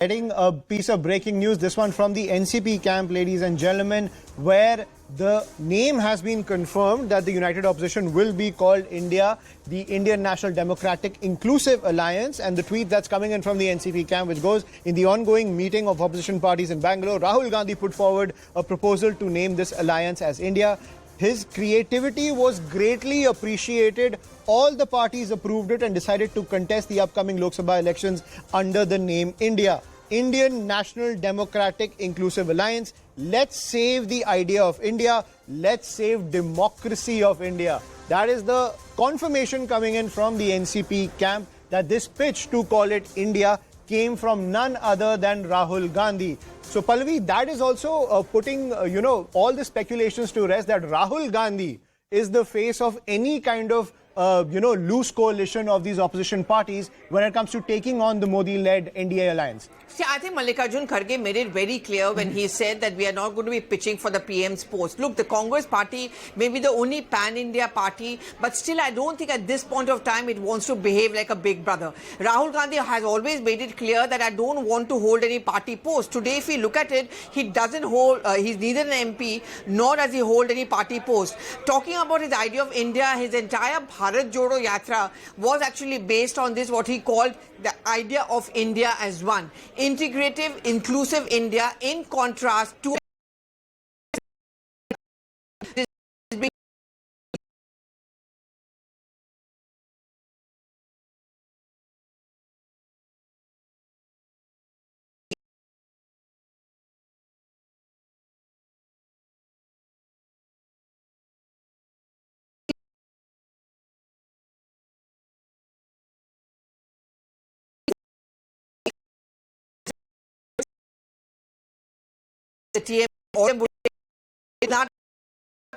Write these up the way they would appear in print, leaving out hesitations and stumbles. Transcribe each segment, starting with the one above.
Getting a piece of breaking news, this one from the NCP camp, ladies and gentlemen, where the name has been confirmed that the United Opposition will be called India, the Indian National Democratic Inclusive Alliance. And the tweet that's coming in from the NCP camp, which goes, in the ongoing meeting of opposition parties in Bangalore, Rahul Gandhi put forward a proposal to name this alliance as India. His creativity was greatly appreciated. All the parties approved it and decided to contest the upcoming Lok Sabha elections under the name India. Indian National Democratic Inclusive Alliance. Let's save the idea of India. Let's save democracy of India. That is the confirmation coming in from the NCP camp that this pitch to call it India came from none other than Rahul Gandhi. So Pallavi, that is also putting, all the speculations to rest that Rahul Gandhi is the face of any kind of, loose coalition of these opposition parties when it comes to taking on the Modi-led NDA alliance. See, I think Mallikarjun Kharge made it very clear when he said that we are not going to be pitching for the PM's post. Look, the Congress party may be the only pan-India party, but still I don't think at this point of time it wants to behave like a big brother. Rahul Gandhi has always made it clear that I don't want to hold any party post. Today, if we look at it, he doesn't hold, he's neither an MP nor does he hold any party post. Talking about his idea of India, his entire Bharat Jodo Yatra was actually based on this, what he called the idea of India as one. Integrative, inclusive India, in contrast to the TM or not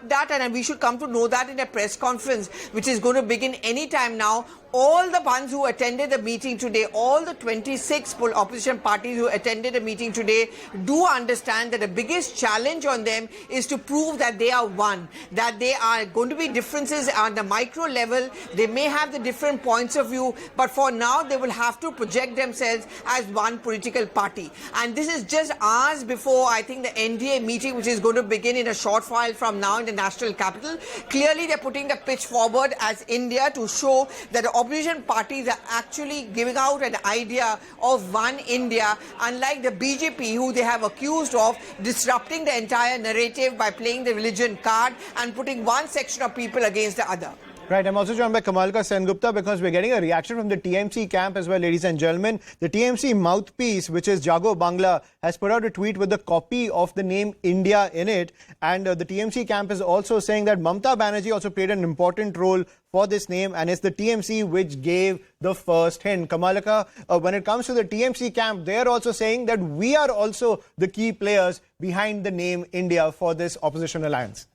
that, and we should come to know that in a press conference which is going to begin any time now. All the ones who attended the meeting today, all the 26 opposition parties who attended the meeting today do understand that the biggest challenge on them is to prove that they are one, that they are going to be differences on the micro level. They may have the different points of view, but for now they will have to project themselves as one political party. And this is just hours before, I think, the NDA meeting, which is going to begin in a short while from now in the national capital. Clearly they're putting the pitch forward as India to show that the opposition parties are actually giving out an idea of one India, unlike the BJP, who they have accused of disrupting the entire narrative by playing the religion card and putting one section of people against the other. Right, I'm also joined by Kamalka Sengupta because we're getting a reaction from the TMC camp as well, ladies and gentlemen. The TMC mouthpiece, which is Jago Bangla, has put out a tweet with a copy of the name India in it. And the TMC camp is also saying that Mamata Banerjee also played an important role for this name, and it's the TMC which gave the first hint. Kamalka, when it comes to the TMC camp, they're also saying that we are also the key players behind the name India for this opposition alliance.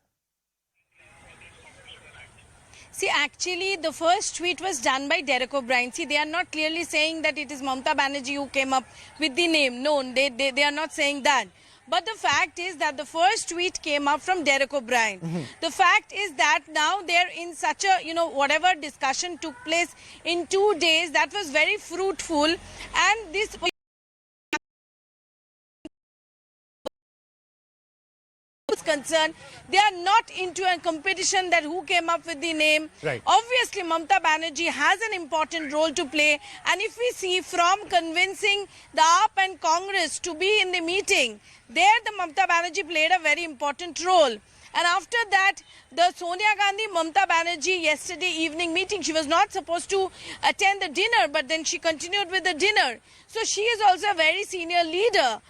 See, actually, the first tweet was done by Derek O'Brien. See, they are not clearly saying that it is Mamata Banerjee who came up with the name. No, they are not saying that. But the fact is that the first tweet came up from Derek O'Brien. The fact is that now they're in such a, whatever discussion took place in 2 days, that was very fruitful. And this concerned, they are not into a competition that who came up with the name. Right. Obviously, Mamata Banerjee has an important role to play, and if we see from convincing the AAP and Congress to be in the meeting, there the Mamata Banerjee played a very important role. And after that, the Sonia Gandhi Mamata Banerjee yesterday evening meeting, she was not supposed to attend the dinner, but then she continued with the dinner. So she is also a very senior leader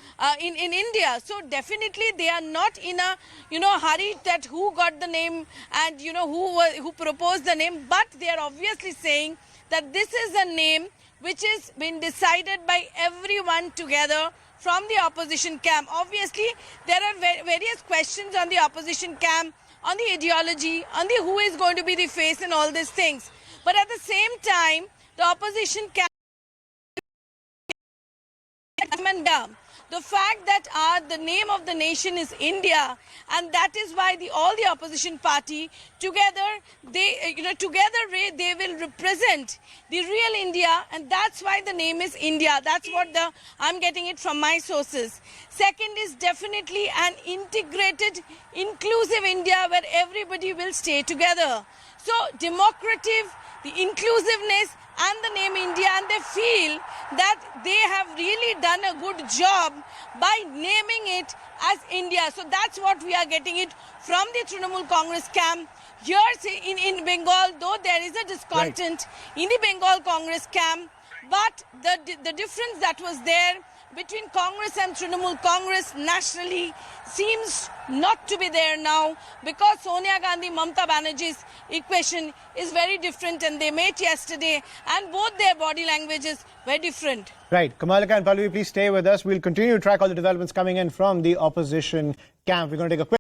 in India. So definitely they are not in a hurry that who got the name and who proposed the name, but they are obviously saying that this is a name which has been decided by everyone together from the opposition camp. Obviously, there are various questions on the opposition camp, on the ideology, on the who is going to be the face and all these things. But at the same time, the opposition camp The fact that the name of the nation is India, and that is why all the opposition party together they will represent the real India, and that's why the name is India. That's what I'm getting it from my sources. Second is definitely an integrated, inclusive India where everybody will stay together. So democratic, the inclusiveness and the name India, and they feel that they have really done a good job by naming it as India. So that's what we are getting it from the Trinamool Congress camp. Here in Bengal, though there is a discontent in the Bengal Congress camp, but the difference that was there between Congress and Trinamool Congress nationally seems not to be there now, because Sonia Gandhi, Mamata Banerjee's equation is very different, and they met yesterday and both their body languages were different. Right. Kamalika and Pallavi, please stay with us. We'll continue to track all the developments coming in from the opposition camp. We're going to take a quick